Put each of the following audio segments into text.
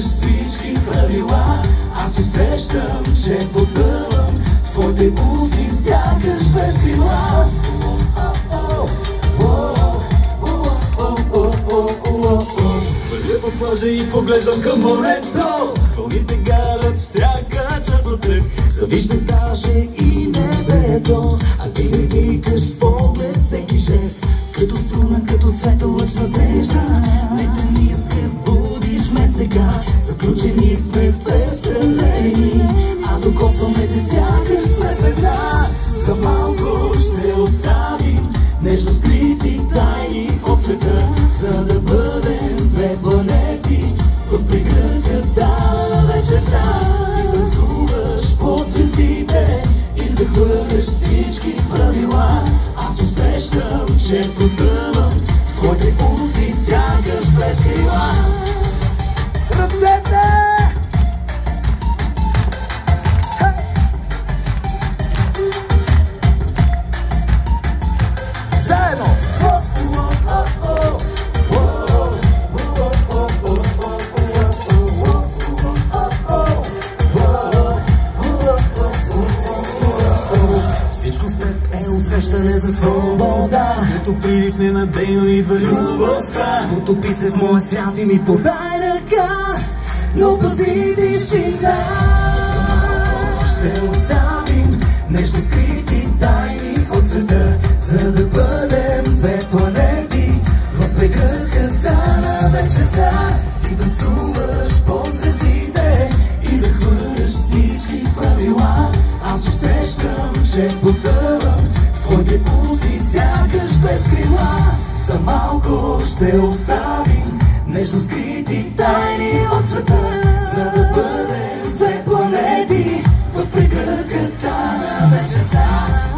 хвърляш всички правила. Аз усещам, че потъвам в твоите устни, сякаш без крила. Вървя по плажа и поглеждам към морето. Вълните галят всяка част от теб. Завижда даже и небето, а ти ми викаш с поглед всеки жест. Като струна, като светъл лъч надежда. Нека ни се будиш ме сега. Заключени сме в две вселени, а докосваме се сякаш сме в една. За малко ще оставим нежно скрити тайни от света, за да бъдем две планети в прегръдката на вечерта. Ти танцуваш под звездите и захвърляш всички правила. Аз усещам, че потъвам в твоите устни, сякаш без крила. Ръцете! Заедно! Всичко в теб е усещане за свобода. Като прилив ненадейно идва любовта. Потопи се в моя свят и ми подай ръка, но пази тишина. Ще оставим нещо скрити тайни от света, за да бъдем две планети в прегръдката на вечерта. Ти танцуваш под звездите и захвърляш всички правила. Аз усещам, че потъвам в твоите устни, сякаш без крила. За малко ще оставим нежно скрити тайни от света, за да бъдем две планети в прегръдката на вечерта.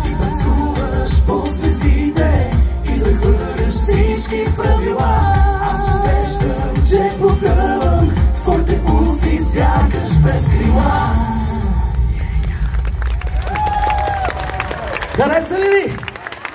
Ти танцуваш под звездите и захвърляш всички правила. Аз усещам, че потъвам в твоите устни, сякаш без крила. Хареса ли ви?